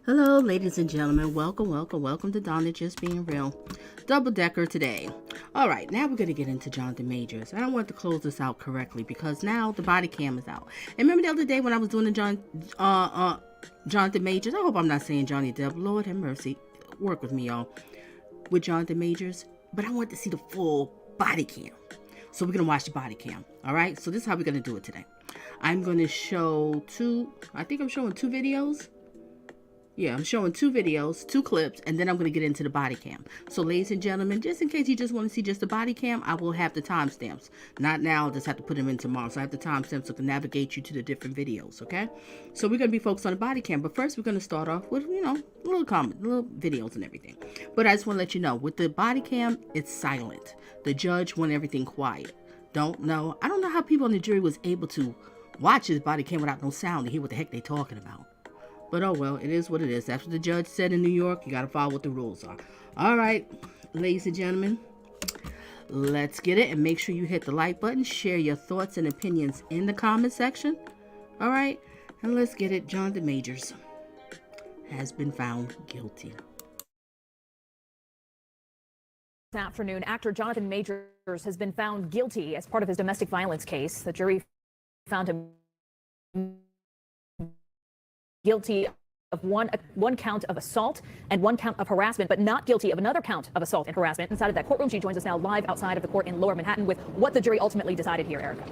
Hello, ladies and gentlemen. Welcome to Donna Just Being Real. Double decker today. All right, now we're going to get into Jonathan Majors. I don't want to close this out correctly because now the body cam is out. And remember the other day when I was doing the Jonathan Majors? I hope I'm not saying Johnny Depp. Lord have mercy. Work with me, y'all. With Jonathan Majors. But I want to see the full body cam. So we're going to watch the body cam. All right, so this is how we're going to do it today. I'm going to show I'm showing two videos. Yeah, I'm showing two videos, two clips, and then I'm going to get into the body cam. So, ladies and gentlemen, just in case you just want to see just the body cam, I will have the timestamps. Not now, I'll just have to put them in tomorrow. So, I have the timestamps so I can navigate you to the different videos, okay? So, we're going to be focused on the body cam. But first, we're going to start off with, little videos and everything. But I just want to let you know, with the body cam, it's silent. The judge want everything quiet. I don't know how people on the jury was able to watch his body cam without no sound to hear what the heck they talking about. But oh well, it is what it is. That's what the judge said in New York. You gotta follow what the rules are. All right, ladies and gentlemen, let's get it. And make sure you hit the like button. Share your thoughts and opinions in the comment section. All right, and let's get it. Jonathan Majors has been found guilty. This afternoon, actor Jonathan Majors has been found guilty as part of his domestic violence case. The jury found him guilty of one count of assault and one count of harassment, but not guilty of another count of assault and harassment. Inside of that courtroom, she joins us now live outside of the court in Lower Manhattan with what the jury ultimately decided here, Erica.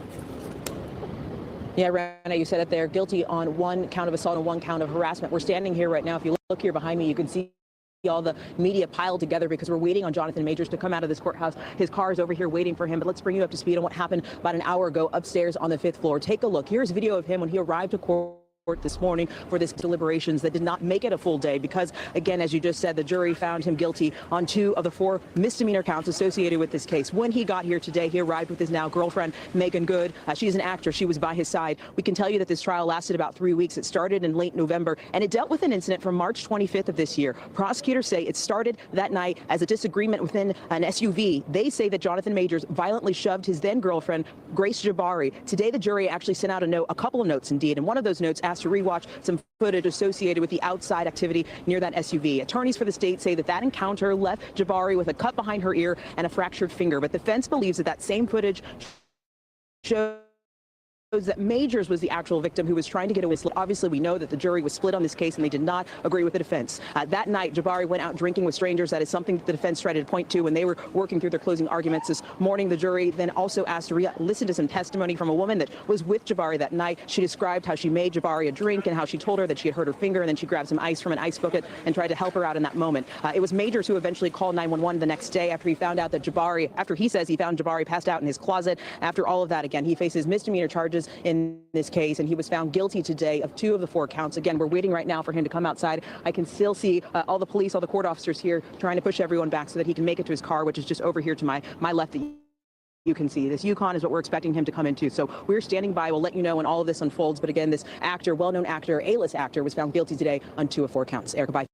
Yeah, Rana, you said it there. Guilty on one count of assault and one count of harassment. We're standing here right now. If you look here behind me, you can see all the media piled together because we're waiting on Jonathan Majors to come out of this courthouse. His car is over here waiting for him. But let's bring you up to speed on what happened about an hour ago upstairs on the 5th floor. Take a look. Here's video of him when he arrived to court this morning for this deliberations that did not make it a full day because, again, as you just said, the jury found him guilty on 2 of the 4 misdemeanor counts associated with this case. When he got here today, he arrived with his now girlfriend, Megan Good. She's an actor. She was by his side. We can tell you that this trial lasted about 3 weeks. It started in late November, and it dealt with an incident from March 25th of this year. Prosecutors say it started that night as a disagreement within an SUV. They say that Jonathan Majors violently shoved his then girlfriend, Grace Jabari. Today, the jury actually sent out a couple of notes, indeed, and one of those notes asked to rewatch some footage associated with the outside activity near that SUV. Attorneys for the state say that encounter left Jabari with a cut behind her ear and a fractured finger, but the defense believes that same footage shows that Majors was the actual victim who was trying to get away. Obviously, we know that the jury was split on this case and they did not agree with the defense. That night, Jabari went out drinking with strangers. That is something that the defense tried to point to when they were working through their closing arguments this morning. The jury then also asked to listen to some testimony from a woman that was with Jabari that night. She described how she made Jabari a drink and how she told her that she had hurt her finger, and then she grabbed some ice from an ice bucket and tried to help her out in that moment. It was Majors who eventually called 911 the next day after he found out that after he says he found Jabari passed out in his closet. After all of that, again, he faces misdemeanor charges in this case, and he was found guilty today of 2 of the 4 counts. Again, we're waiting right now for him to come outside. I can still see all the police, all the court officers here trying to push everyone back so that he can make it to his car, which is just over here to my left. You can see this Yukon is what we're expecting him to come into. So we're standing by. We'll let you know when all of this unfolds. But again, this actor, well-known actor, A-list actor, was found guilty today on 2 of 4 counts. Erica, bye.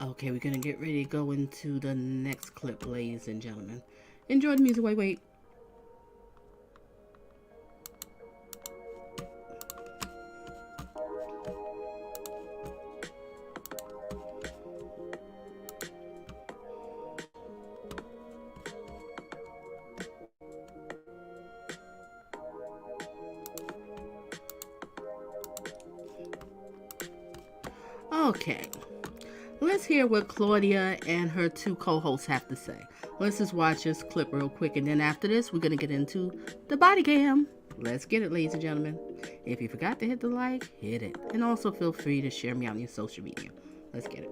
Okay, we're gonna get ready to go into the next clip, ladies and gentlemen. Enjoy the music. Wait. Okay. Let's hear what Claudia and her 2 co-hosts have to say. Let's just watch this clip real quick, and then after this, we're going to get into the body cam. Let's get it, ladies and gentlemen. If you forgot to hit the like, hit it. And also feel free to share me on your social media. Let's get it.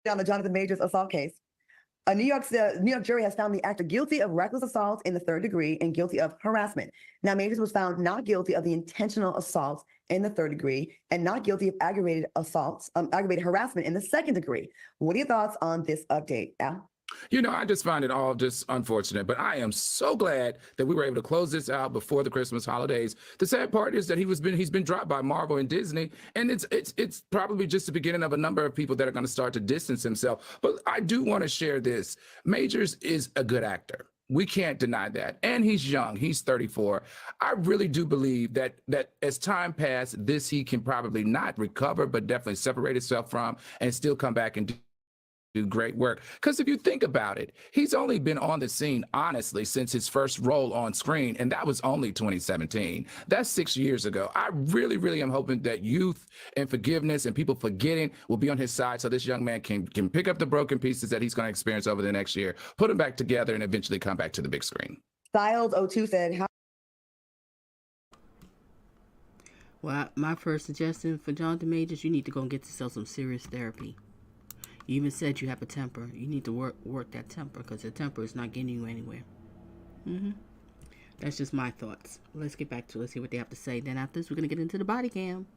on the Jonathan Majors assault case. A New York jury has found the actor guilty of reckless assault in the third degree and guilty of harassment. Now, Majors was found not guilty of the intentional assault in the third degree and not guilty of aggravated harassment in the second degree. What are your thoughts on this update, Al? You know, I just find it all just unfortunate, but I am so glad that we were able to close this out before the Christmas holidays. The sad part is that he's been dropped by Marvel and Disney, and it's probably just the beginning of a number of people that are going to start to distance themselves. But I do want to share this. Majors is a good actor. We can't deny that. And he's young. He's 34. I really do believe that as time passed, he can probably not recover, but definitely separate himself from and still come back and do great work. Because if you think about it, he's only been on the scene, honestly, since his first role on screen, and that was only 2017. That's 6 years ago. I really, really am hoping that youth and forgiveness and people forgetting will be on his side so this young man can pick up the broken pieces that he's going to experience over the next year, put them back together, and eventually come back to the big screen. Styles02 said, Well, my first suggestion for Jonathan Majors, you need to go and get yourself some serious therapy. You even said you have a temper. You need to work that temper because the temper is not getting you anywhere. That's just my thoughts. Let's get back to it. Let's see what they have to say. Then after this, we're going to get into the body cam.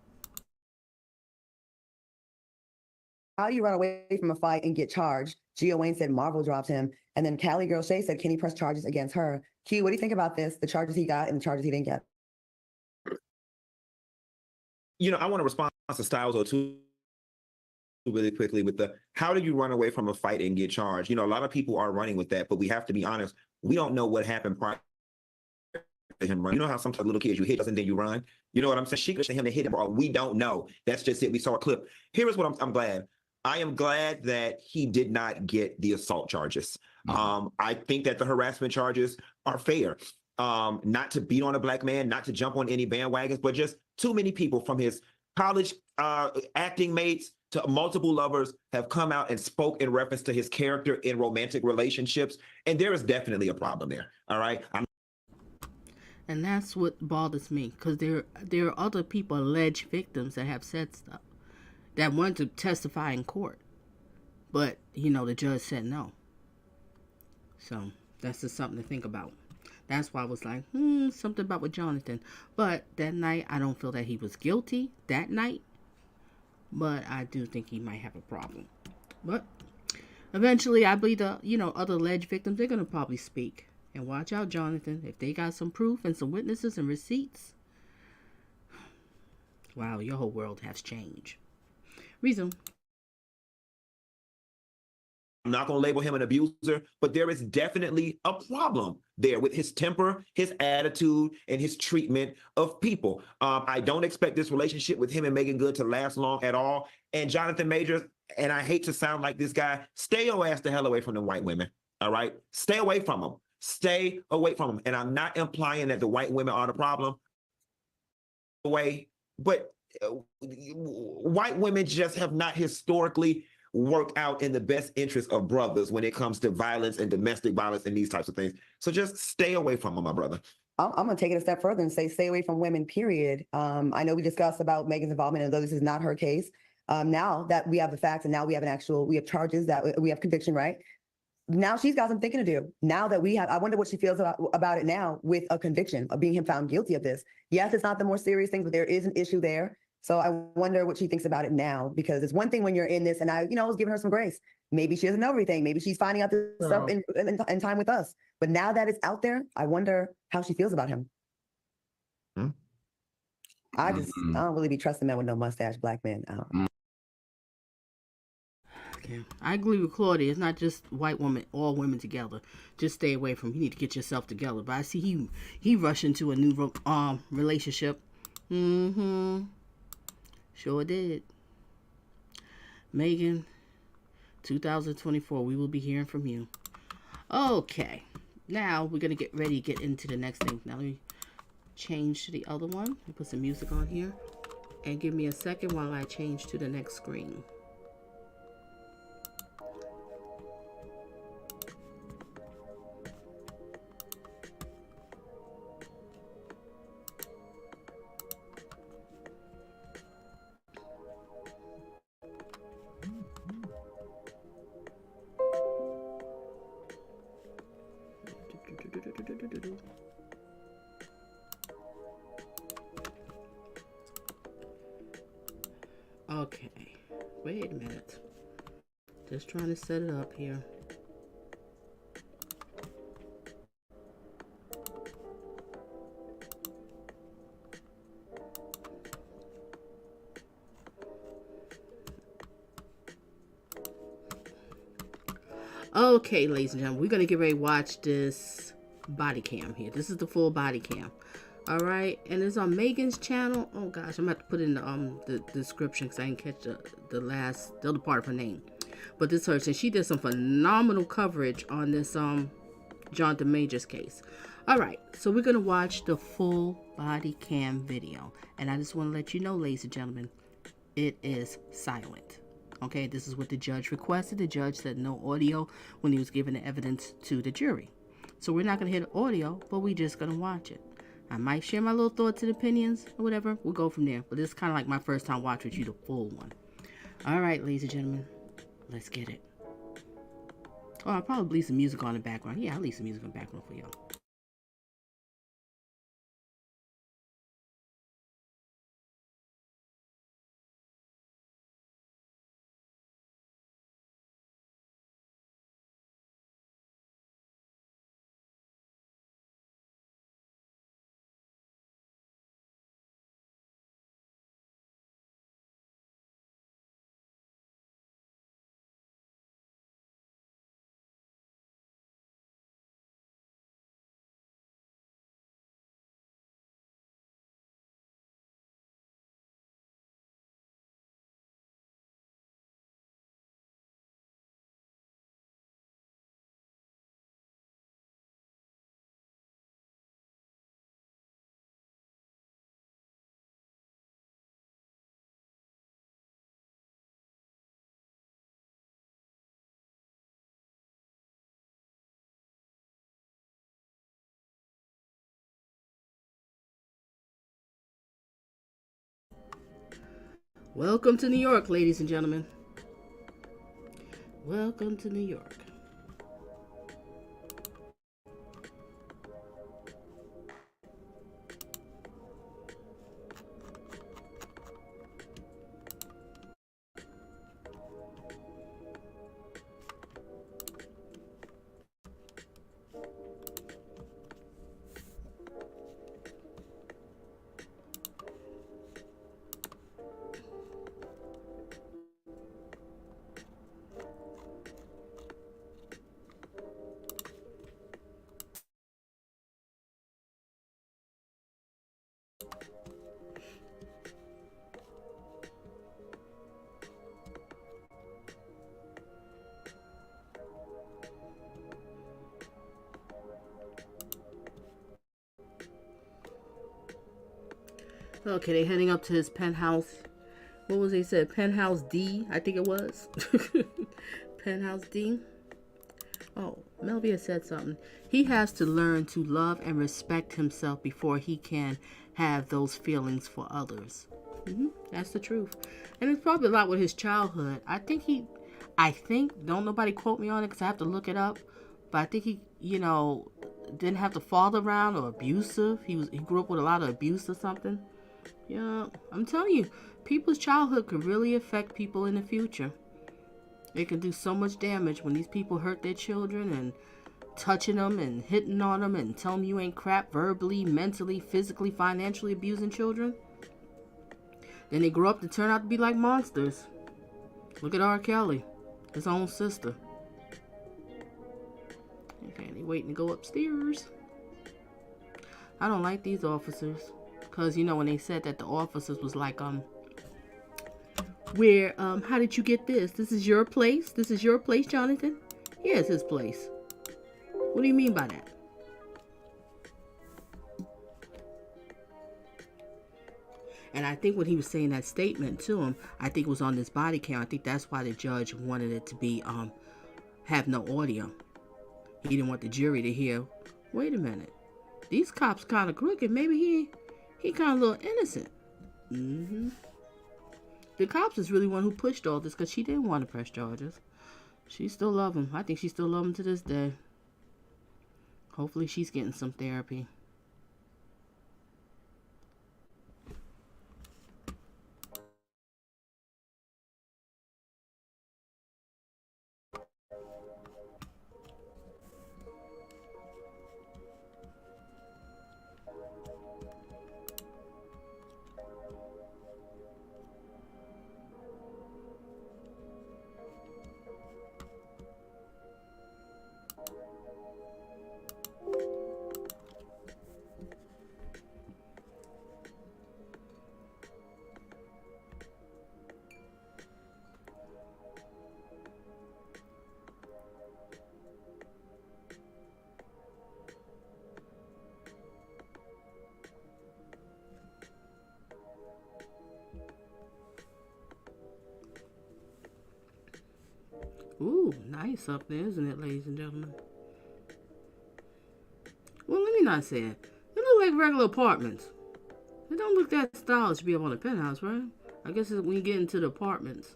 how do you run away from a fight and get charged? Gio Wayne said Marvel dropped him. And then Cali Girl Shay said, can he press charges against her? Q, what do you think about this? The charges he got and the charges he didn't get? You know, I want to respond to Styles02 really quickly with the, how do you run away from a fight and get charged? You know, a lot of people are running with that, but we have to be honest. We don't know what happened prior to him running. You know how sometimes little kids, you hit us and then you run? You know what I'm saying? She pushed him to hit him, or we don't know. That's just it. We saw a clip. Here is what I'm glad. I am glad that he did not get the assault charges. I think that the harassment charges are fair. Not to beat on a black man, not to jump on any bandwagons, but just too many people from his college acting mates to multiple lovers have come out and spoke in reference to his character in romantic relationships. And there is definitely a problem there. All right. And that's what bothers me, because there are other people, alleged victims, that have said stuff, that wanted to testify in court. But, you know, the judge said no. So that's just something to think about. That's why I was like, something about with Jonathan. But that night, I don't feel that he was guilty that night. But I do think he might have a problem. But eventually, I believe the, other alleged victims, they're going to probably speak. And watch out, Jonathan. If they got some proof and some witnesses and receipts, wow, your whole world has changed. Reason. I'm not going to label him an abuser, but there is definitely a problem there with his temper, his attitude, and his treatment of people. I don't expect this relationship with him and Megan Good to last long at all. And Jonathan Majors, and I hate to sound like this guy, stay your ass the hell away from the white women, all right? Stay away from them. Stay away from them. And I'm not implying that the white women are the problem, but white women just have not historically work out in the best interest of brothers when it comes to violence and domestic violence and these types of things. So just stay away from them, my brother. I'm going to take it a step further and say stay away from women, period. I know we discussed about Megan's involvement, and though this is not her case, now that we have the facts and now we have we have charges, that we have conviction, right? Now she's got some thinking to do. Now that we have, I wonder what she feels about it now with a conviction of being him found guilty of this. Yes, it's not the more serious things, but there is an issue there. So I wonder what she thinks about it now, because it's one thing when you're in this, and I was giving her some grace. Maybe she doesn't know everything. Maybe she's finding out this stuff in time with us. But now that it's out there, I wonder how she feels about him. I don't really be trusting men with no mustache, black men. Okay. I agree with Claudia. It's not just white women, all women together. Just stay away from him. You need to get yourself together. But I see he rushed into a new relationship. Sure did. Megan, 2024, we will be hearing from you. Okay. Now we're going to get ready to get into the next thing. Now let me change to the other one. Put some music on here. And give me a second while I change to the next screen. Okay, wait a minute. Just trying to set it up here. Okay, ladies and gentlemen, we're gonna get ready to watch this body cam here. This is the full body cam. All right, and it's on Megan's channel. Oh gosh, I'm gonna have to put in the description because I didn't catch the other part of her name. But this her, and she did some phenomenal coverage on this Jonathan Majors case. All right, so we're gonna watch the full body cam video, and I just want to let you know, ladies and gentlemen, it is silent. Okay, this is what the judge requested. The judge said no audio when he was giving the evidence to the jury. So we're not going to hear the audio, but we're just going to watch it. I might share my little thoughts and opinions or whatever. We'll go from there. But this is kind of like my first time watching with you, the full one. All right, ladies and gentlemen, let's get it. Oh, I'll probably leave some music on in the background. Yeah, I'll leave some music in the background for y'all. Welcome to New York, ladies and gentlemen. Welcome to New York. Okay, they heading up to his penthouse. What was he said? Penthouse D, I think it was. Penthouse D. Oh, Melvia said something. He has to learn to love and respect himself before he can have those feelings for others. That's the truth. And it's probably a lot with his childhood. I think, don't nobody quote me on it because I have to look it up, but I think he, didn't have the father around or abusive. He grew up with a lot of abuse or something. Yeah, I'm telling you, people's childhood could really affect people in the future. It can do so much damage when these people hurt their children and touching them and hitting on them and telling them you ain't crap, verbally, mentally, physically, financially abusing children. Then they grow up to turn out to be like monsters. Look at R. Kelly, his own sister. Okay, they waiting to go upstairs. I don't like these officers. Because, when they said that the officers was like, how did you get this? This is your place? This is your place, Jonathan? Yeah, it's his place. What do you mean by that? And I think when he was saying that statement to him, I think it was on this body cam. I think that's why the judge wanted it to be, have no audio. He didn't want the jury to hear, wait a minute, these cops kind of crooked. Maybe he kind of a little innocent. The cops is really one who pushed all this because she didn't want to press charges. She still love him. I think she still love him to this day. Hopefully she's getting some therapy. Ooh, nice up there, isn't it, ladies and gentlemen? Well, let me not say it. They look like regular apartments. They don't look that stylish to be up on a penthouse, right? I guess it's when you get into the apartments.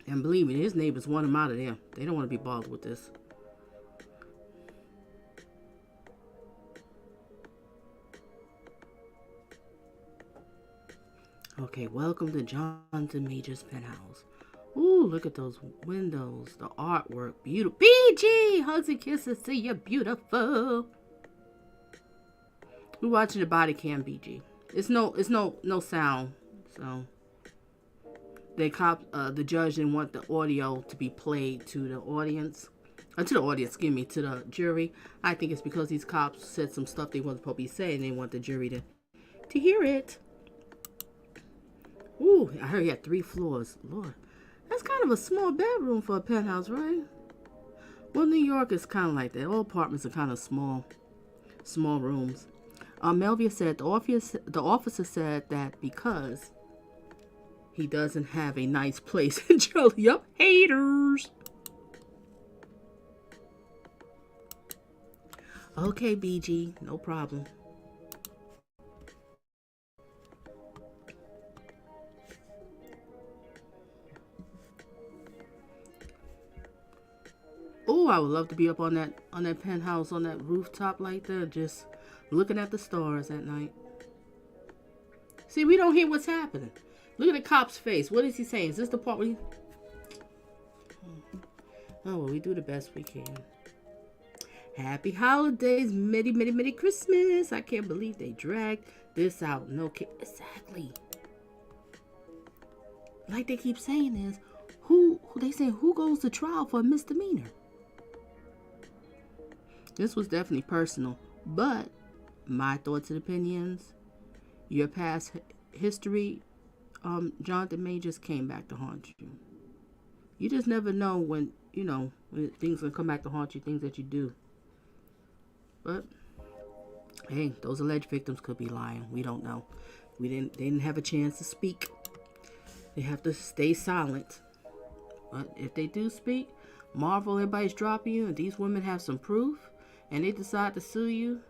And believe me, his neighbors want him out of there. They don't want to be bothered with this. Okay, welcome to Jonathan Major's penthouse. Ooh, look at those windows. The artwork. Beautiful. BG! Hugs and kisses to you, beautiful. We're watching the body cam, BG. It's no sound. So the judge didn't want the audio to be played to the audience. To the jury. I think it's because these cops said some stuff they wasn't supposed to be saying. They want the jury to hear it. Ooh, I heard he had 3 floors. Lord, that's kind of a small bedroom for a penthouse, right? Well, New York is kind of like that. All apartments are kind of small rooms. Melvia said the officer said that because he doesn't have a nice place in jail. Yup, haters. Okay, BG, no problem. Oh, I would love to be up on that penthouse, on that rooftop like that, just looking at the stars at night. See, we don't hear what's happening. Look at the cop's face. What is he saying? Is this the part where he... Oh, well, we do the best we can. Happy holidays, Merry Christmas. I can't believe they dragged this out. No kid. Exactly. Like they keep saying is, who they saying who goes to trial for a misdemeanor? This was definitely personal, but my thoughts and opinions, your past history, Jonathan Majors came back to haunt you. You just never know when things will come back to haunt you, things that you do. But hey, those alleged victims could be lying. We don't know. They didn't have a chance to speak. They have to stay silent. But if they do speak, Marvel, everybody's dropping you, and these women have some proof, and they decide to sue you,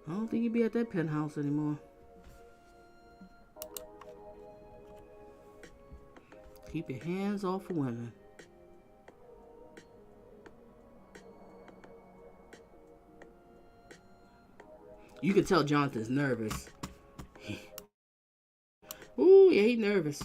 I don't think you'd be at that penthouse anymore. Keep your hands off of women. You can tell Jonathan's nervous. Ooh, yeah, he's nervous.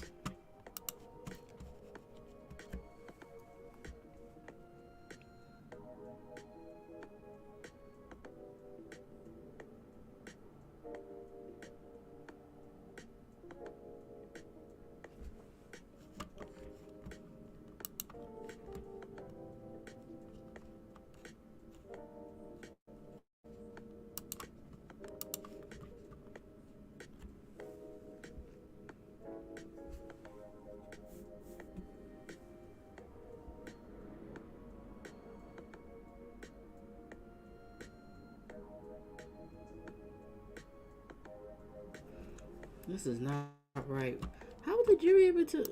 This is not right. How was the jury able to...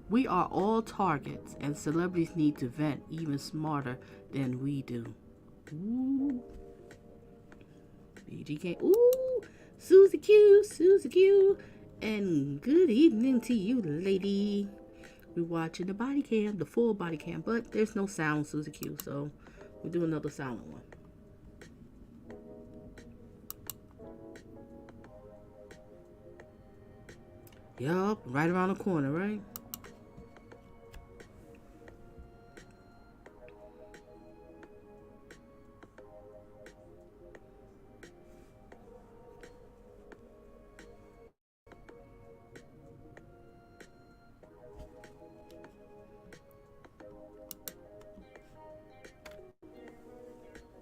We are all targets, and celebrities need to vent even smarter than we do. Ooh. BGK. Ooh. Susie Q. And good evening to you, lady. We're watching the body cam, the full body cam, but there's no sound, Susie Q, so we'll do another silent one. Yup, right around the corner, right?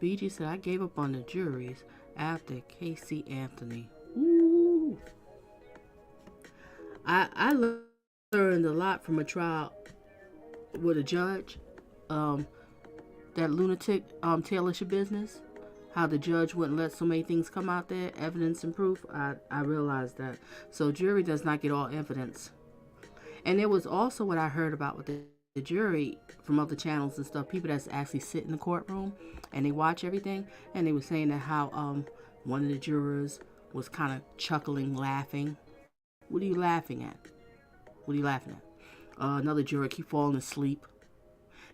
BG said, I gave up on the juries after Casey Anthony. Ooh. I learned a lot from a trial with a judge. That lunatic Taylorship business. How the judge wouldn't let so many things come out there, evidence and proof. I realized that. So jury does not get all evidence. And there was also what I heard about with the jury from other channels and stuff, people that's actually sit in the courtroom and they watch everything, and they were saying that how one of the jurors was kind of chuckling, laughing. What are you laughing at? What are you laughing at? Another juror keep falling asleep.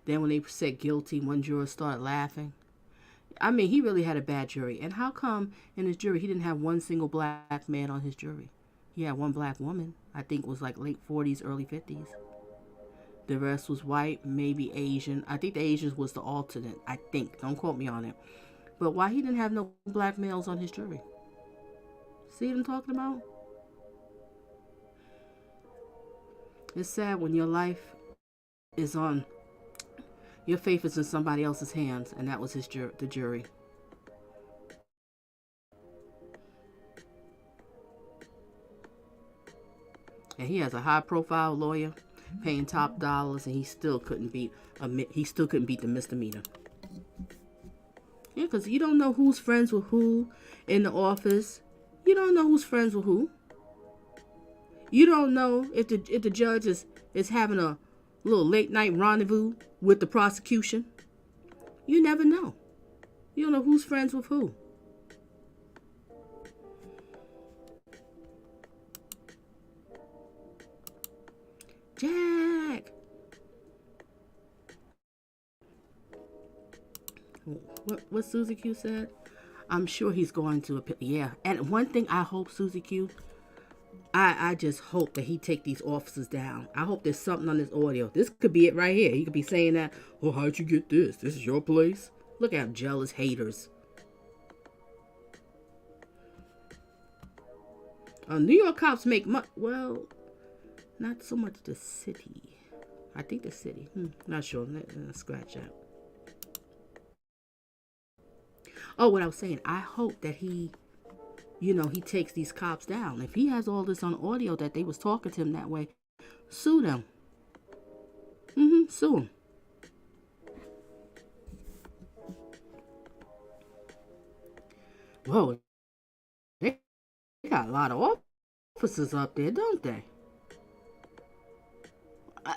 Then when they said guilty, one juror started laughing. I mean, he really had a bad jury. And how come in his jury he didn't have one single black man on his jury? He had one black woman. I think it was like late 40s, early 50s. The rest was white, maybe Asian. I think the Asians was the alternate. I think. Don't quote me on it. But why he didn't have no black males on his jury? See what I'm talking about? It's sad when your life is on, your faith is in somebody else's hands, and that was the jury. And he has a high-profile lawyer, paying top dollars, and he still couldn't beat the misdemeanor. Yeah, because you don't know who's friends with who in the office. You don't know who's friends with who. You don't know if the judge is having a little late night rendezvous with the prosecution. You never know. You don't know who's friends with who. Jack. What Susie Q said? I'm sure he's going to appeal. Yeah. And one thing I hope, Susie Q, I just hope that he take these officers down. I hope there's something on this audio. This could be it right here. He could be saying that, oh, how'd you get this? This is your place? Look at jealous haters. New York cops make money. Well, not so much the city. I think the city. Not sure. Let's scratch that. Oh, what I was saying. I hope that he takes these cops down. If he has all this on audio that they was talking to him that way, sue them. Sue him. Whoa. They got a lot of officers up there, don't they?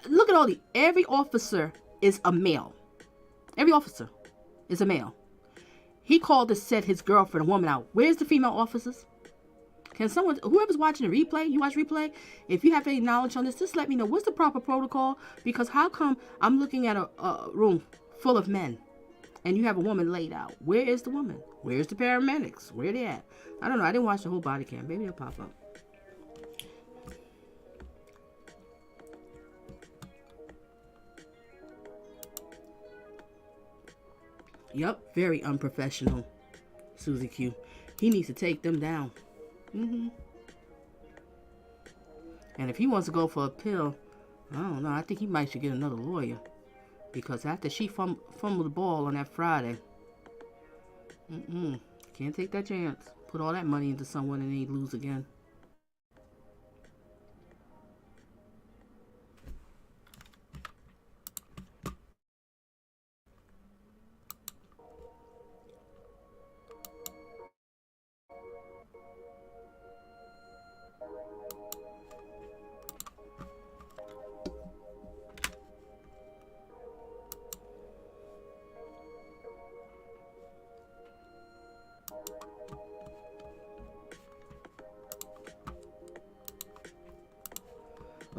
Look at every officer is a male. Every officer is a male. He called to set his girlfriend, a woman, out. Where's the female officers? Can someone, whoever's watching the replay, you watch replay, if you have any knowledge on this, just let me know. What's the proper protocol? Because how come I'm looking at a room full of men and you have a woman laid out? Where is the woman? Where's the paramedics? Where they at? I don't know. I didn't watch the whole body cam. Maybe it'll pop up. Yep, very unprofessional, Susie Q. He needs to take them down. And if he wants to go for a pill, I don't know. I think he might should get another lawyer. Because after she fumbled the ball on that Friday, can't take that chance. Put all that money into someone and they lose again.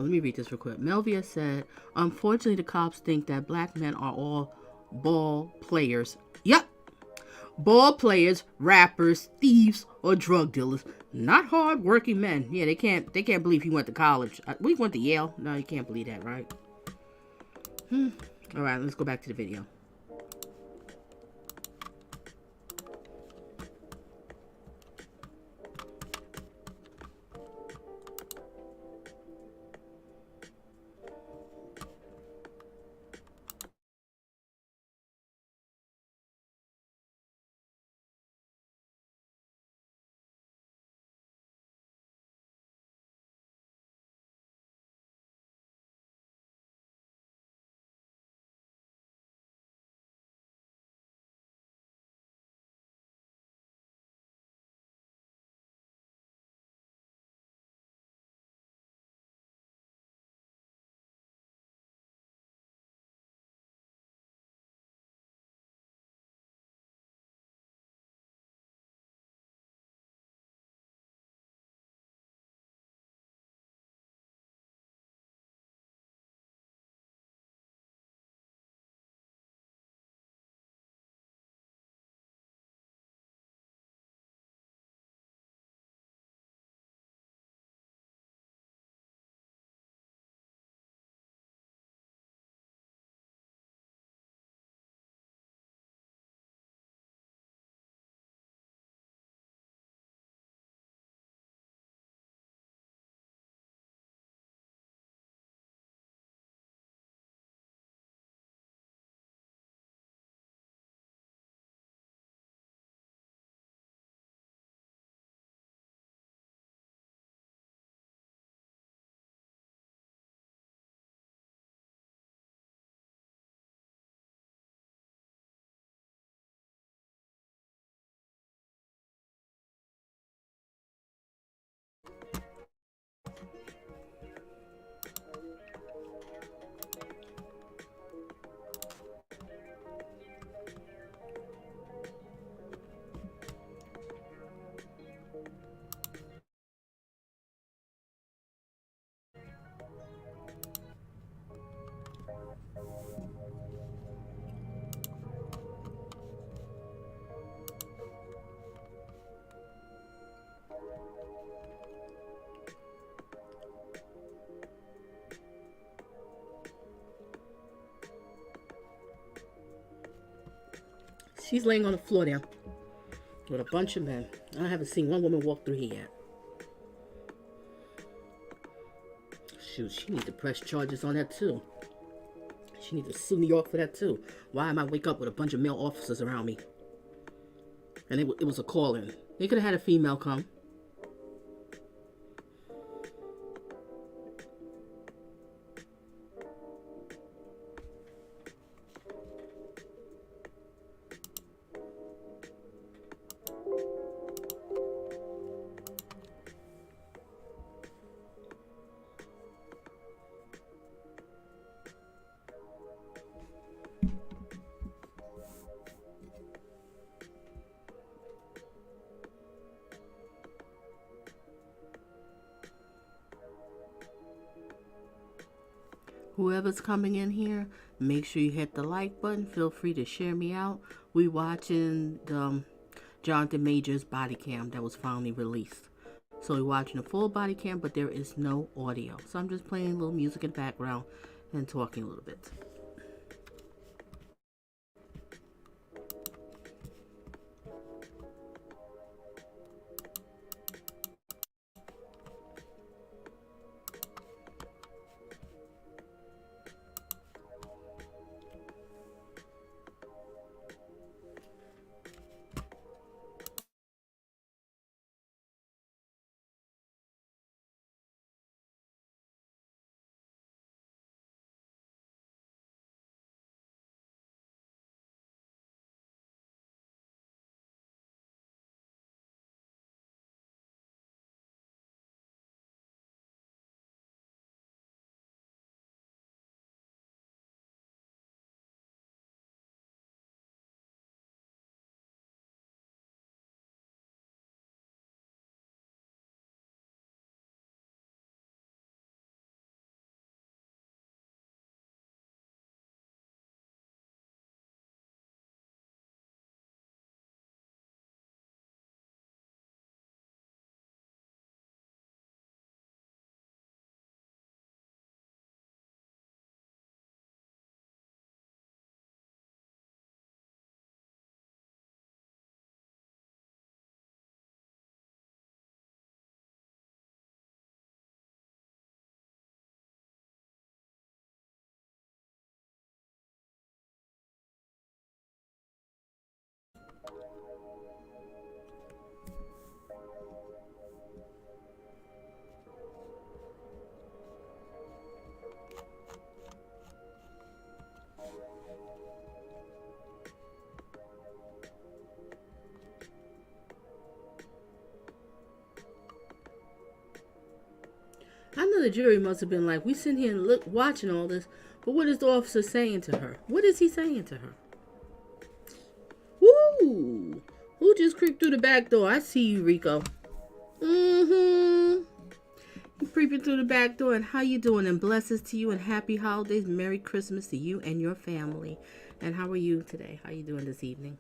let me read this real quick. Melvia said, unfortunately, the cops think that black men are all ball players. Yep. Ball players, rappers, thieves, or drug dealers. Not hard-working men. Yeah, they can't believe he went to college. We went to Yale. No, you can't believe that, right? All right, let's go back to the video. She's laying on the floor there with a bunch of men. I haven't seen one woman walk through here yet. Shoot, she needs to press charges on that too. She needs to sue New York for that too. Why am I wake up with a bunch of male officers around me? And it was a call-in. They could have had a female come. Whoever's coming in here, make sure you hit the like button. Feel free to share me out. We watching the Jonathan Majors body cam that was finally released. So we're watching a full body cam, but there is no audio. So I'm just playing a little music in the background and talking a little bit. I know the jury must have been like, we sitting here and watching all this, but what is the officer saying to her? What is he saying to her? Woo! Who just creeped through the back door? I see you, Rico. You creeping through the back door, and how you doing? And blessings to you, and happy holidays, Merry Christmas to you and your family. And how are you today? How you doing this evening?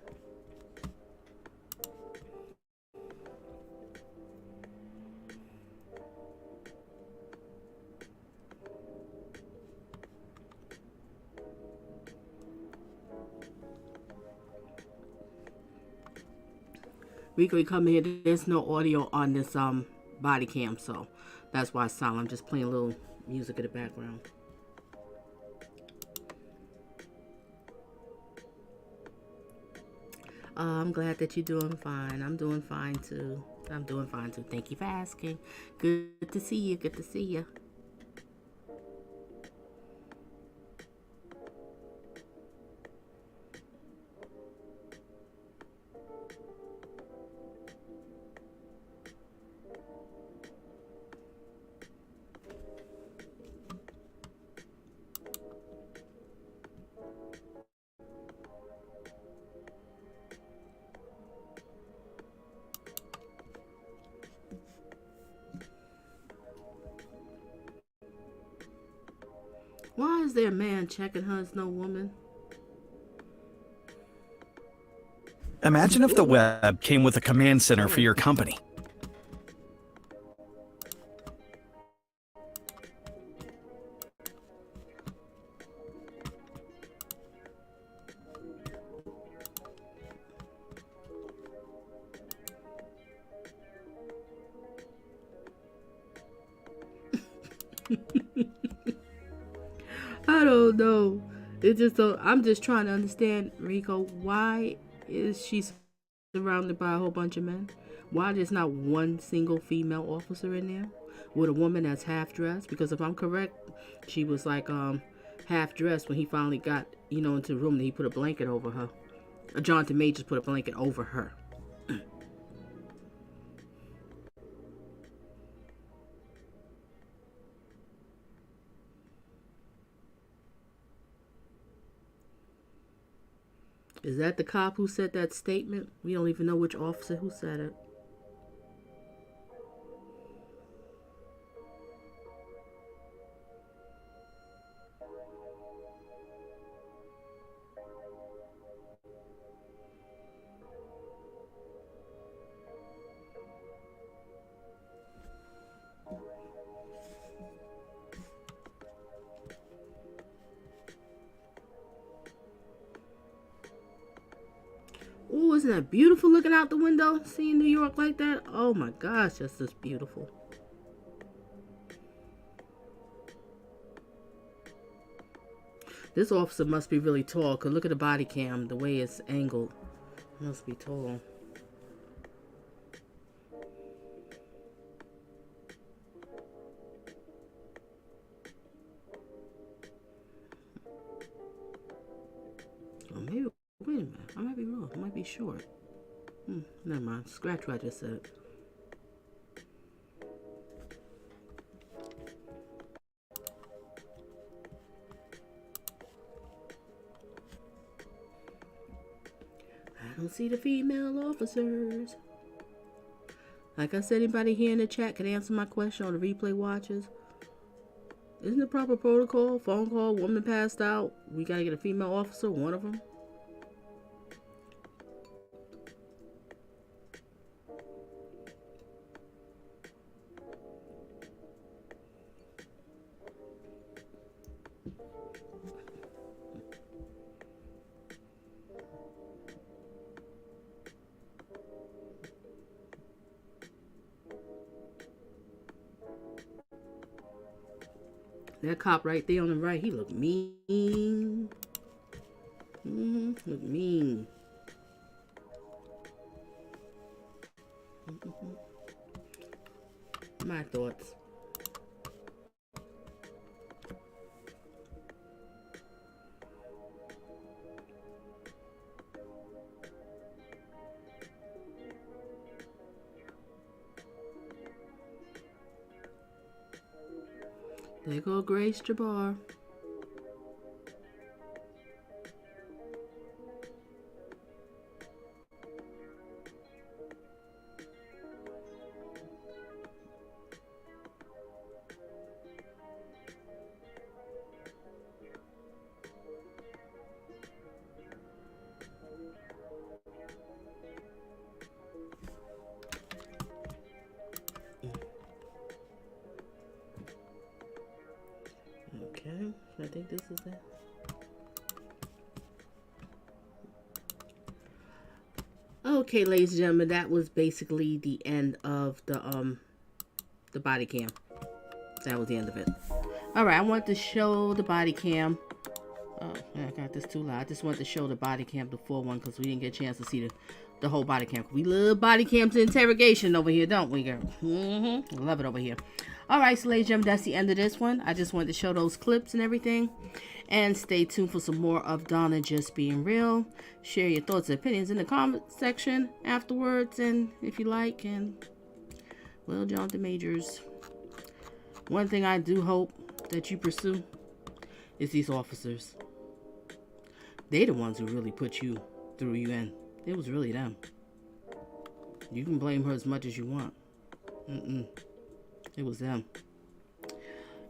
Rico, you come here. There's no audio on this body cam, so that's why it's silent. I'm just playing a little music in the background. I'm glad that you're doing fine. I'm doing fine too. Thank you for asking. Good to see you. Good to see you. Why is there a man checking her? It's no woman. Imagine if the web came with a command center for your company. I don't know. It just so I'm just trying to understand, Rico, why is she surrounded by a whole bunch of men? Why there's not one single female officer in there with a woman that's half dressed? Because if I'm correct, she was like half dressed when he finally got, into the room, and he put a blanket over her. Jonathan Majors put a blanket over her. Is that the cop who said that statement? We don't even know which officer who said it. Oh, isn't that beautiful looking out the window? Seeing New York like that? Oh my gosh, that's just beautiful. This officer must be really tall, because look at the body cam, the way it's angled. Must be tall. Oh, maybe, wait a minute. I might be wrong. I might be short. Never mind. Scratch what I just said. I don't see the female officers. Like I said, anybody here in the chat can answer my question on the replay watchers. Isn't the proper protocol? Phone call, woman passed out. We gotta get a female officer, one of them. That cop right there on the right, he looked mean. Look mean. My thoughts. There go Grace Jabbar. Okay, I think this is it. Okay, ladies and gentlemen, that was basically the end of the body cam. That was the end of it. All right, I want to show the body cam. Oh, I got this too loud. I just want to show the body cam, the full one, because we didn't get a chance to see the whole body cam. We love body cams interrogation over here, don't we, girl? Love it over here. All right, so ladies and gentlemen, that's the end of this one. I just wanted to show those clips and everything. And stay tuned for some more of Donna Just Being Real. Share your thoughts and opinions in the comment section afterwards, and if you like. And, well, Jonathan Majors, one thing I do hope that you pursue is these officers. They the ones who really put you through you in. It was really them. You can blame her as much as you want. It was them.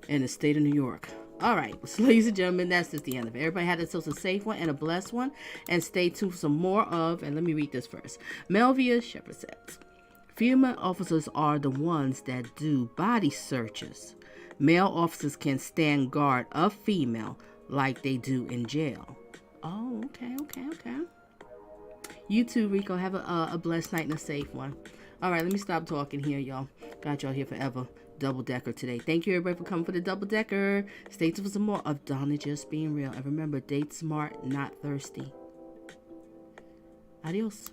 In the state of New York. All right, so ladies and gentlemen, that's just the end of it. Everybody had themselves a safe one and a blessed one. And stay tuned for some more of, and let me read this first. Melvia Shepherd says, female officers are the ones that do body searches. Male officers can stand guard of female like they do in jail. Oh, okay. You too, Rico. Have a blessed night and a safe one. All right, let me stop talking here, y'all. Got y'all here forever. Double decker today. Thank you, everybody, for coming for the double decker. Stay tuned for some more of Donna Just Being Real. And remember, date smart, not thirsty. Adios.